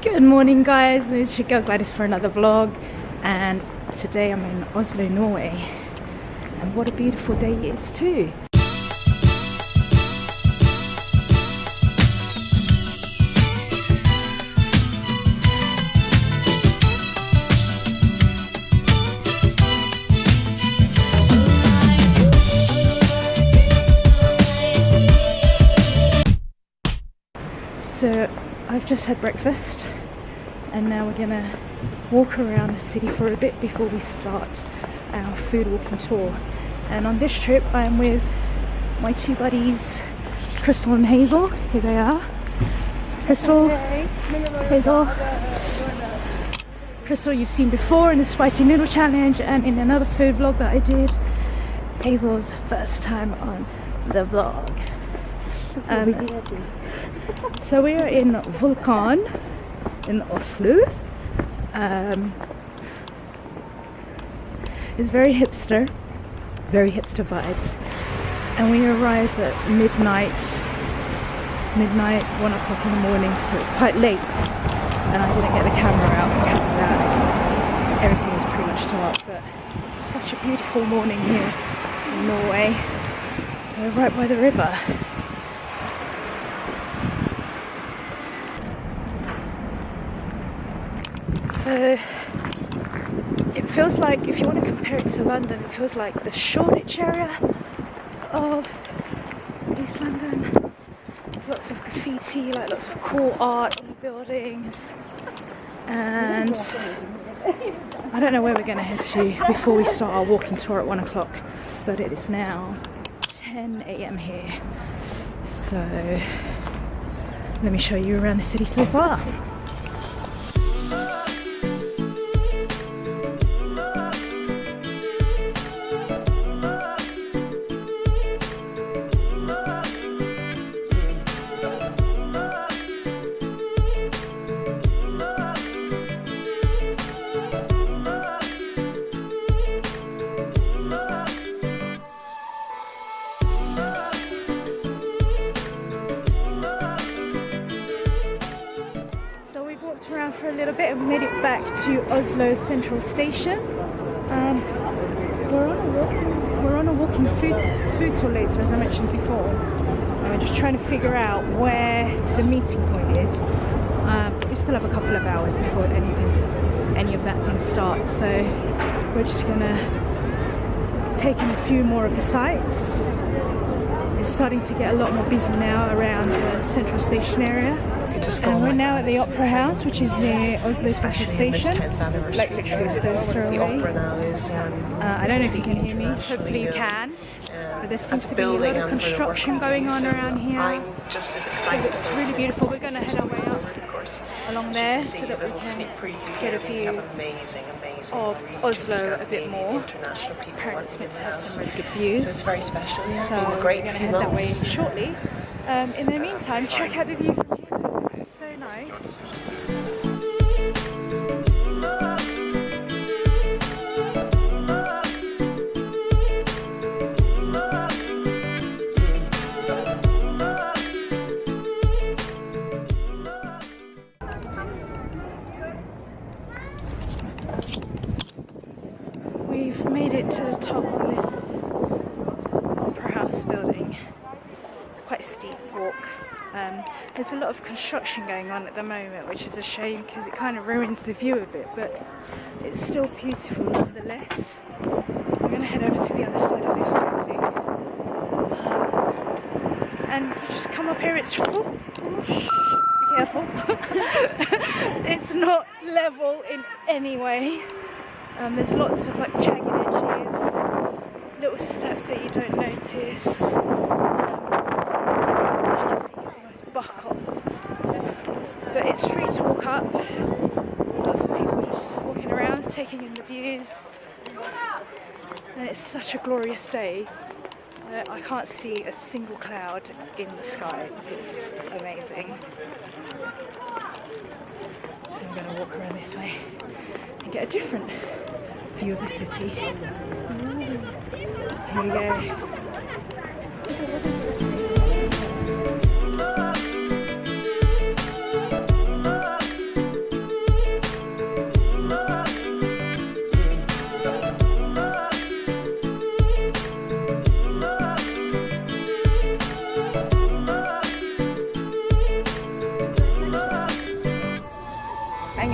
Good morning guys, it's your girl Gladys for another vlog, and today I'm in Oslo, Norway, and what a beautiful day it is too. So I've just had breakfast and now we're gonna walk around the city for a bit before we start our food walking tour. And on this trip I'm with my two buddies, Crystal and Hazel. Here they are. Crystal, Hazel. Crystal you've seen before in the spicy noodle challenge and in another food vlog that I did. Hazel's first time on the vlog. So we are in Vulcan in Oslo. It's very hipster vibes, and we arrived at midnight, 1 o'clock in the morning, so it's quite late and I didn't get the camera out because of that. Everything is pretty much dark, but it's such a beautiful morning here in Norway. We're right by the river. So it feels like, if you want to compare it to London, it feels like the Shoreditch area of East London. There's lots of graffiti, like lots of cool art on the buildings, and I don't know where we're going to head to before we start our walking tour at 1 o'clock, but it is now 10 AM here. So let me show you around the city so far. Around for a little bit and made it back to Oslo Central Station. We're on a walking food tour later, as I mentioned before. We're just trying to figure out where the meeting point is. We still have a couple of hours before any of that thing starts, so we're just gonna take in a few more of the sites. It's starting to get a lot more busy now around the Central Station area. And we're now at the Opera House, which is near Oslo Central Station, like literally a stone's throw away. I don't know if you can hear me, hopefully you can, but there seems to be a lot of construction going on around here. It's really beautiful. We're going to head our way up along there so that we can get a view of Oslo a bit more. Apparently it's meant to have some really good views, so we're going to head that way shortly. In the meantime, check out the view from here. It's so nice. We've made it to the top of this Opera House building. It's quite a steep walk. There's a lot of construction going on at the moment, which is a shame because it kind of ruins the view a bit, but it's still beautiful nonetheless. We're going to head over to the other side of this building. And you just come up here, it's be careful. It's not level in any way. There's lots of like jagged edges, little steps that you don't notice. As you can see, you can almost buckle. But it's free to walk up. Lots of people just walking around, taking in the views. And it's such a glorious day. I can't see a single cloud in the sky. It's amazing. So I'm going to walk around this way and get a different view of the city. Here we go.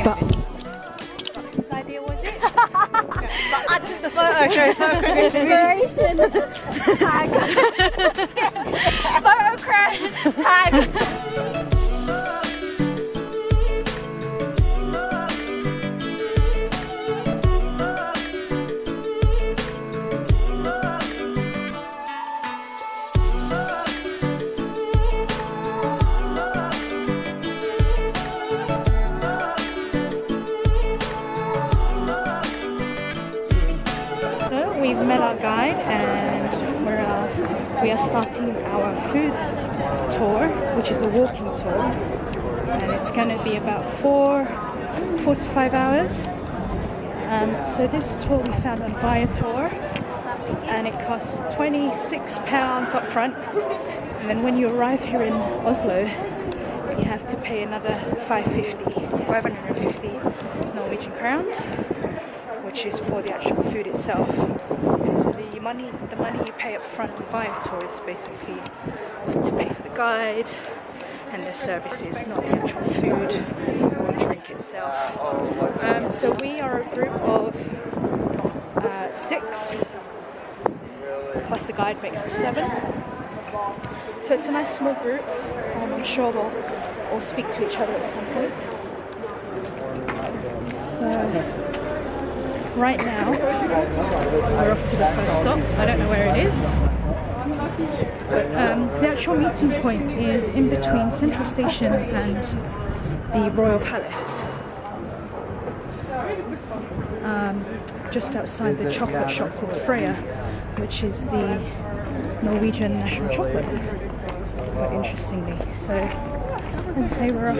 But whose idea was it? But I took the photo, so inspiration. Tag. Photo crash. Tag. We've met our guide and we are starting our food tour, which is a walking tour, and it's going to be about 4 to 5 hours. So this tour we found on Viator, and it costs £26 up front, and then when you arrive here in Oslo you have to pay another 550 Norwegian crowns, which is for the actual food itself. So the money you pay up front on Viator is basically to pay for the guide and the services, not the actual food or drink itself. So we are a group of 6, plus the guide makes us 7. So it's a nice small group. I'm sure we'll all speak to each other at some point. So right now, we're off to the first stop. I don't know where it is, but the actual meeting point is in between Central Station and the Royal Palace, just outside the chocolate shop called Freya, which is the Norwegian national chocolate, quite interestingly. So, as I say, we're off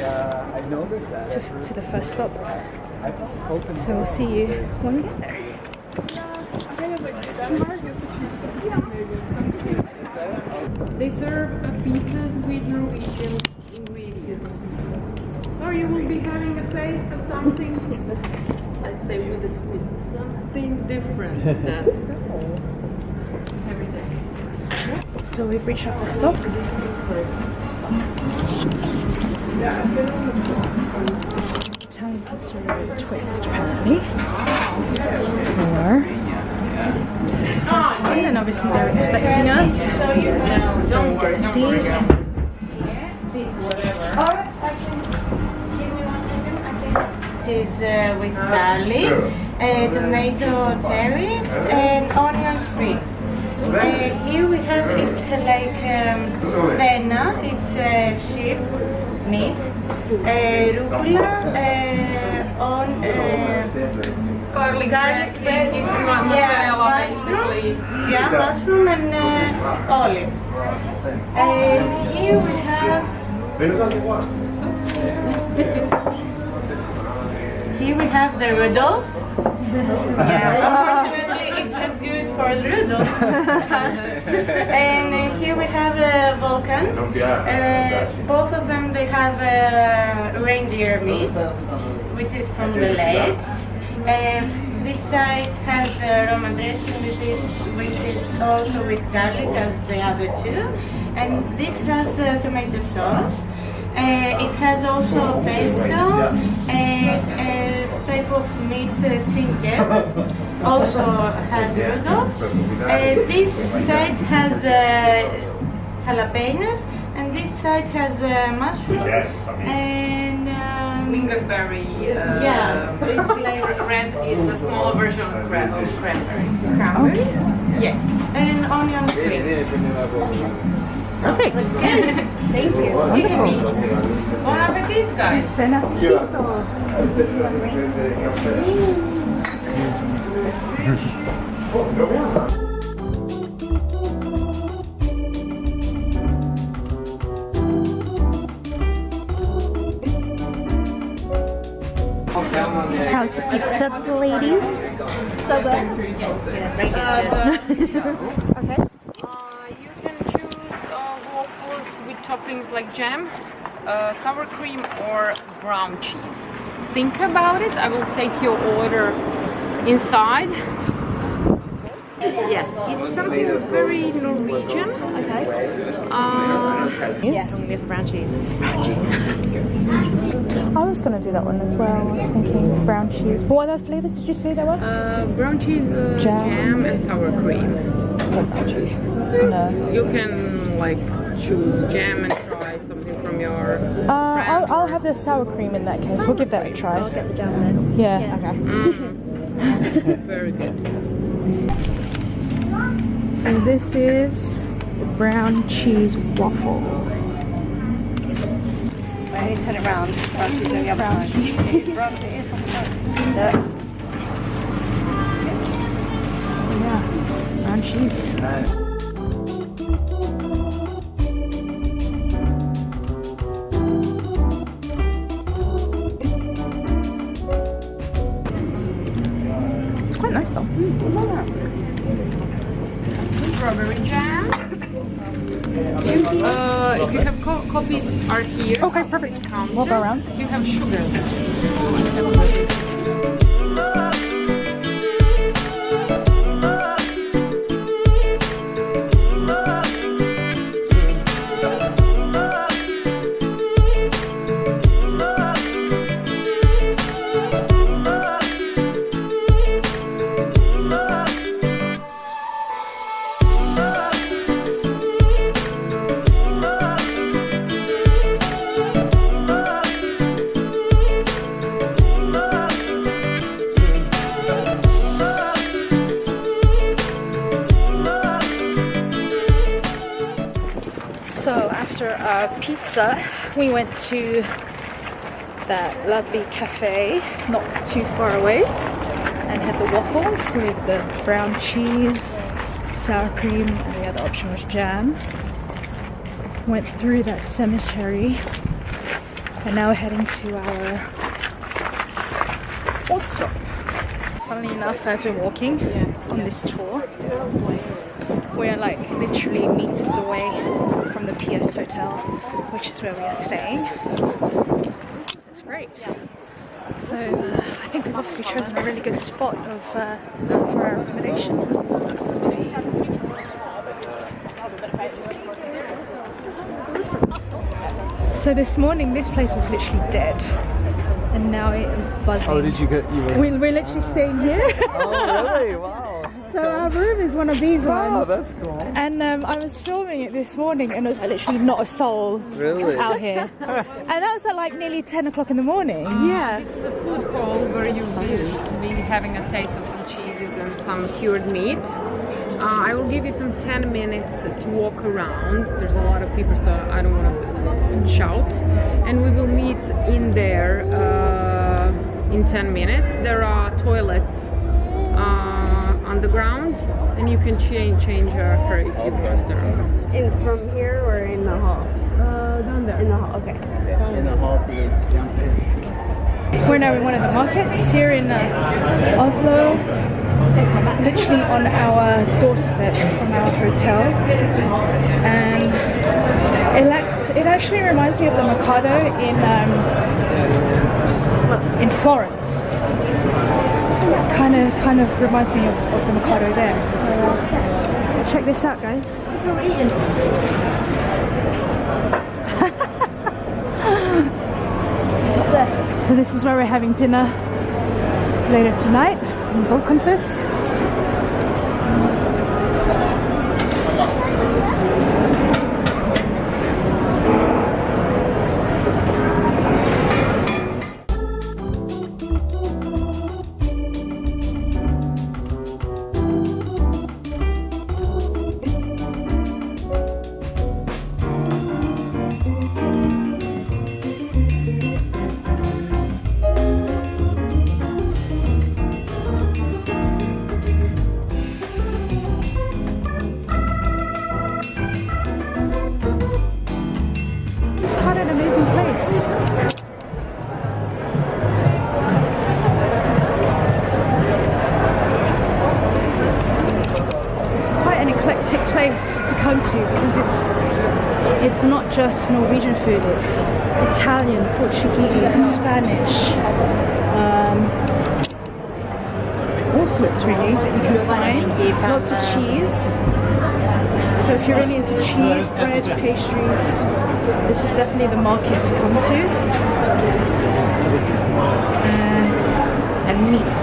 to the first stop. So we'll see you when we get there. They serve pizzas with Norwegian ingredients. So you will be having a taste of something, I'd say with a twist, something different than every day. So we've reached our first stop. Italian pizza with a twist, apparently. Or this is the first one, and obviously they're expecting us. So we'll get a seat. It is with garlic, tomato cherries, and onion spring. Here we have it's like penna, it's sheep meat, rucola, on Garlic bread, it's mozzarella basically. Yeah, mushroom and olives. And here we have the Rudolph. Yeah, unfortunately it's not good for the Rudolph. And here we have a Vulcan. Both of them, they have reindeer meat, which is from the lake. This side has Roman dressing, which is also with garlic as the other two. And this has tomato sauce. It has also pesto, a type of meat sinke, also has Rudolph. This side has jalapenos, and this side has mushroom and Lingonberry. Yeah, It's like red is a smaller version of cranberries. Cranberries? Yes. and onion rings. Perfect. That's good. Thank you. Wonderful. Bon appetit, guys. Bon appetito. How's the pizza, ladies? So good. Okay. You can choose waffles with toppings like jam, sour cream, or brown cheese. Think about it. I will take your order inside. Yes, it's something very Norwegian. Okay. Yes, with brown cheese. I was gonna do that one as well. I was thinking brown cheese. But what other flavors did you say there were? Brown cheese, jam and sour cream. Brown cheese. No. You can like choose jam and try something from your. I'll have the sour cream in that case. We'll give that a try. I'll get the jam then. Yeah. Okay. Very good. So this is the brown cheese waffle. I need to turn it around. Brown cheese on the other side. It's brown cheese. Yeah, it's brown cheese. It's quite nice though. Strawberry jam. If you have copies are here. Okay, perfect. Discounted. We'll go around. You have sugar. So after our pizza, we went to that lovely cafe not too far away and had the waffles with the brown cheese, sour cream, and the other option was jam. Went through that cemetery and now we're heading to our fourth stop. Funnily enough, as we're walking on this tour, we're like literally meters away from the PS Hotel, which is where we are staying. So it's great. So I think we've obviously chosen a really good spot for our accommodation. So this morning this place was literally dead, and now it is buzzing. Oh, did you get We're literally staying here. Oh, really? Wow. So our room is one of these Oh, ones. that's cool. And I was filming it this morning and there was literally not a soul Really? out here. And that was at like nearly 10 o'clock in the morning. Yeah. This is a food hall where you will be having a taste of some cheeses and some cured meat. I will give you some 10 minutes to walk around. There's a lot of people, so I don't want to shout. And we will meet in there in 10 minutes. There are toilets on the ground, and you can change her if you want there. In from here or in the hall? Down there. In the hall, okay. In the hall for the downstairs. We're now in one of the markets here in Oslo. Literally on our doorstep from our hotel. And it actually reminds me of the Mercado in Florence. Kind of reminds me of the Mercado there. So check this out, guys. That's what we're eating. So this is where we're having dinner later tonight in Volkenfisk. It's not just Norwegian food, it's Italian, Portuguese, Spanish, all sorts really that you can find. Lots of cheese. So if you're really into cheese, bread, pastries, this is definitely the market to come to. And meat.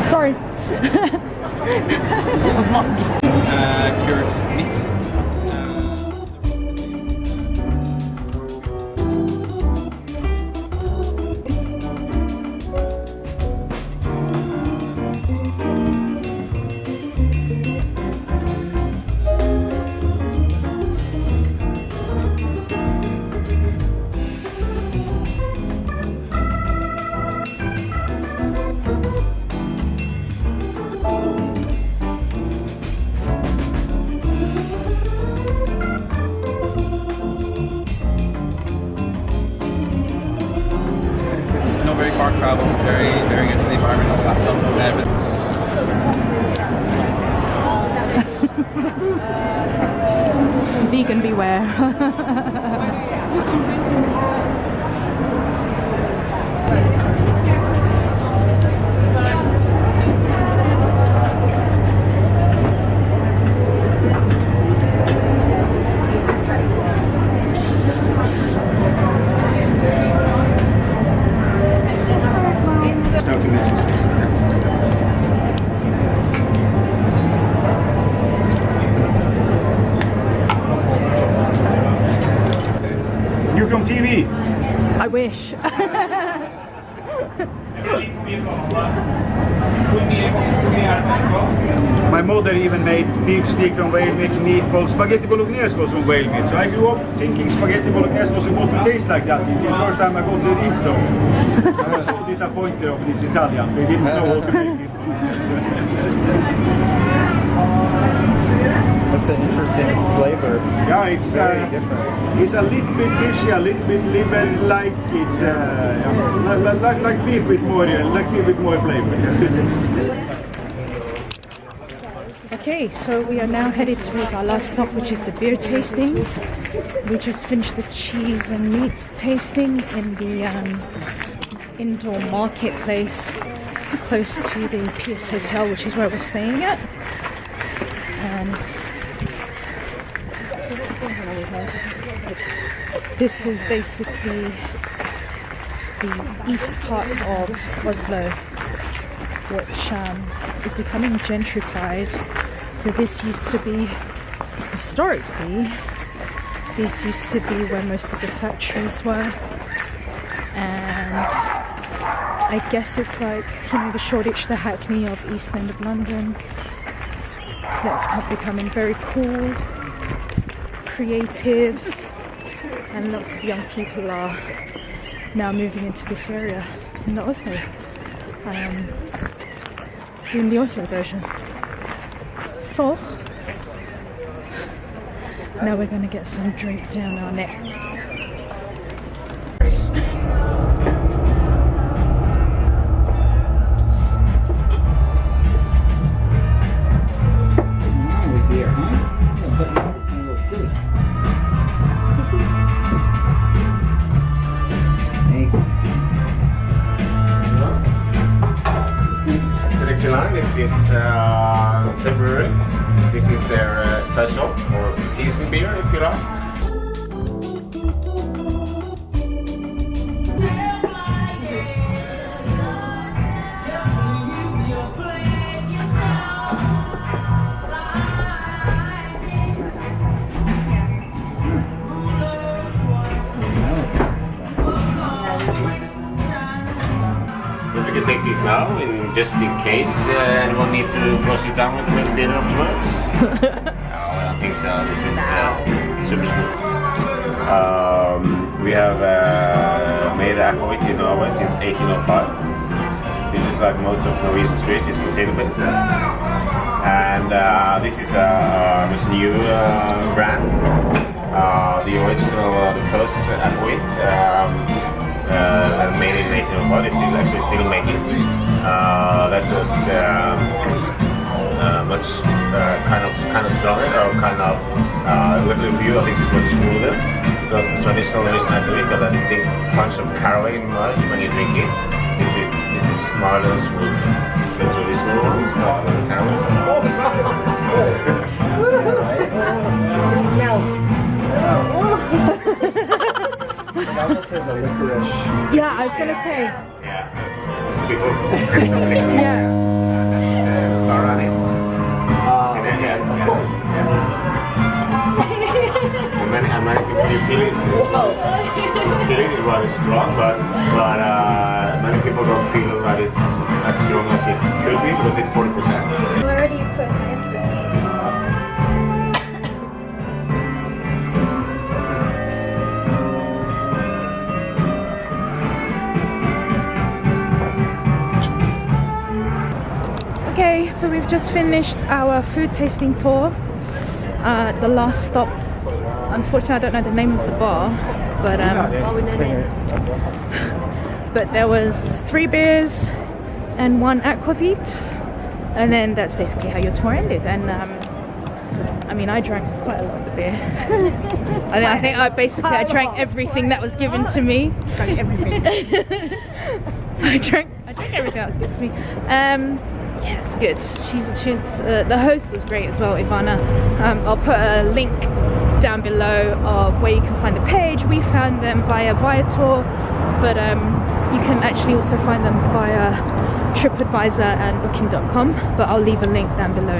Sorry. Cured meat. Very far travel, very good for the environment, all that stuff. Vegan beware. You from TV? I wish. My mother even made beef steak from whale meat, meatballs. Spaghetti bolognese was from whale meat. So I grew up thinking spaghetti bolognese was supposed to taste like that. The first time I got to eat stuff. I was so disappointed of these Italians. They didn't know how to make it. That's an interesting flavor. Yeah, it's Very different. It's a little bit fishy, a little bit liver like it's like beef with more flavor. Okay, so we are now headed towards our last stop, which is the beer tasting. We just finished the cheese and meats tasting in the indoor marketplace close to the PS Hotel, which is where we're staying at. And this is basically the east part of Oslo, which is becoming gentrified. So this used to be, historically, this used to be where most of the factories were. And I guess it's like, you know, the Shoreditch, the Hackney of East End of London. That's becoming very cool, creative, and lots of young people are now moving into this area in the Oslo, in the Oslo version. So now we're going to get some drink down our necks. This is February. This is their special or season beer, if you like. We can take these now, just in case anyone need to flush it down with the dinner afterwards. No, I don't think so. This is super smooth. We have made aquavit in Norway since 1805. This is like most of Norwegian spirits, is potato based. And this is a much new brand. The original, the first aquavit. Made in 1805, is actually still making. That was much kind of stronger, or kind of little view of this is much smoother, because the traditional Norwegian iced got a distinct punch of caraway mud when you drink it. This is mild and smooth. The traditional one is called caraway. It almost has a licorice. Yeah, I was gonna say. Yeah. Yeah. Star on it. And many people, you feel it, it's rather strong, but many people don't feel that it's as strong as it could be, because it's 40%. Where do you put my Instagram? Okay, so we've just finished our food tasting tour. The last stop, unfortunately I don't know the name of the bar, but but there was 3 beers and 1 aquavit, and then that's basically how your tour ended. And I mean, I drank quite a lot of the beer. I think I drank everything that was given to me. Drank everything. I drank everything that was given to me. Yeah, it's good. She's the host was great as well, Ivana. I'll put a link down below of where you can find the page. We found them via Viator, but you can actually also find them via TripAdvisor and Booking.com. But I'll leave a link down below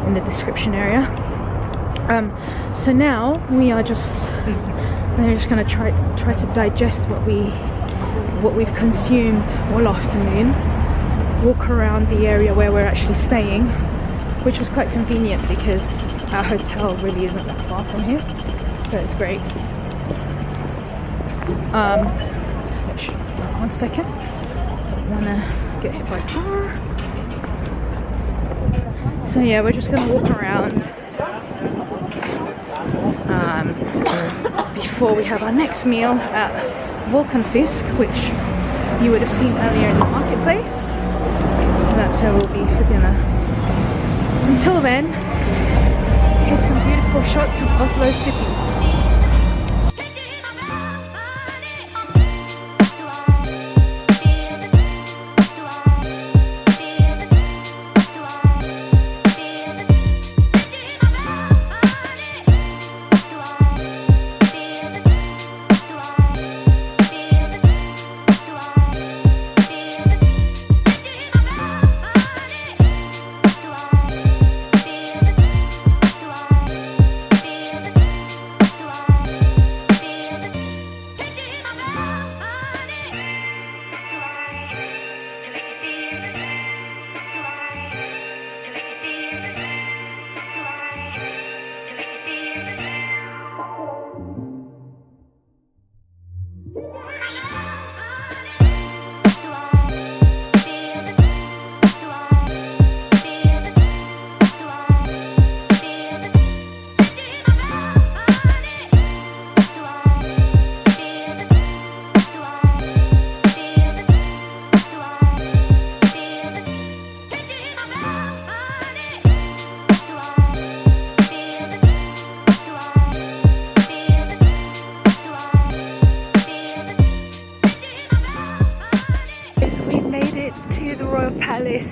in the description area. So now we're just gonna try to digest what we've consumed all afternoon. Walk around the area where we're actually staying, which was quite convenient because our hotel really isn't that far from here, so it's great. One second, don't want to get hit by a car. So yeah, we're just gonna walk around before we have our next meal at Volkenfisk, which you would have seen earlier in the marketplace. So that's where we'll be for dinner. Until then, here's some beautiful shots of Oslo city.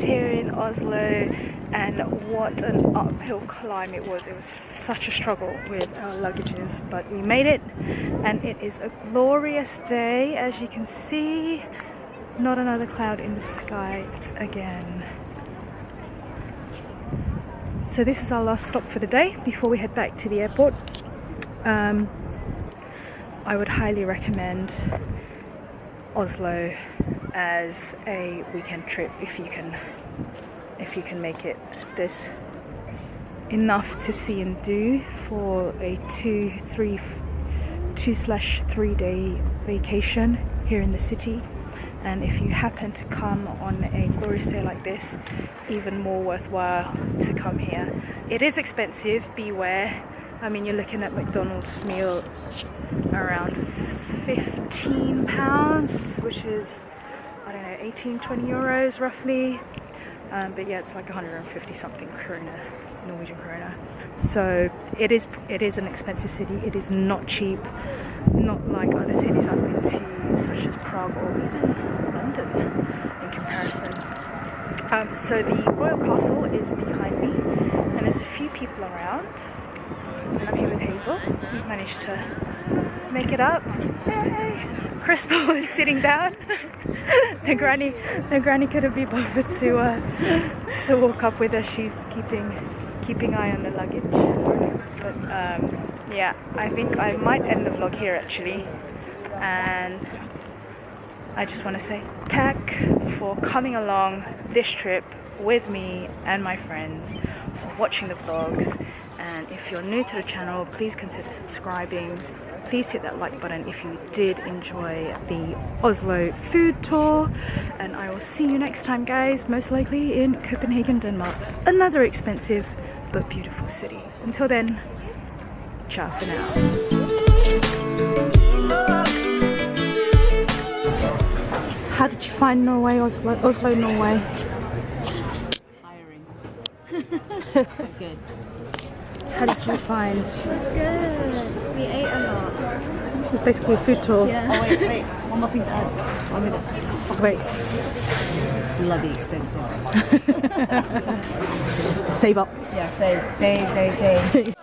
Here in Oslo, and what an uphill climb it was. It was such a struggle with our luggages, but we made it, and it is a glorious day. As you can see, not another cloud in the sky again. So this is our last stop for the day before we head back to the airport. I would highly recommend Oslo as a weekend trip if you can make it. There's enough to see and do for a 2/3 day vacation here in the city, and if you happen to come on a glorious day like this, even more worthwhile to come here. It is expensive, beware. I mean, you're looking at McDonald's meal around £15, which is, I don't know, 18-20 euros roughly. but yeah, it's like 150 something krona, Norwegian krona. So it is an expensive city. It is not cheap, not like other cities I've been to, such as Prague or even London in comparison. So the Royal Castle is behind me, and there's a few people around, and I'm here with Hazel. We've managed to make it up. Yay! Crystal is sitting down. the granny couldn't be bothered to walk up with us. She's keeping eye on the luggage. But yeah, I think I might end the vlog here actually, and I just want to say tack for coming along this trip with me and my friends, for watching the vlogs. And if you're new to the channel, please consider subscribing. Please hit that like button if you did enjoy the Oslo food tour, and I will see you next time, guys, most likely in Copenhagen, Denmark, another expensive but beautiful city. Until then, ciao for now. How did you find Norway, Oslo, Norway? Tiring. But good. How did you find? It was good. We ate a lot. It was basically a food tour. Yeah. Oh wait. One more thing to add. One minute. Wait. It's bloody expensive. Save up. Yeah, save.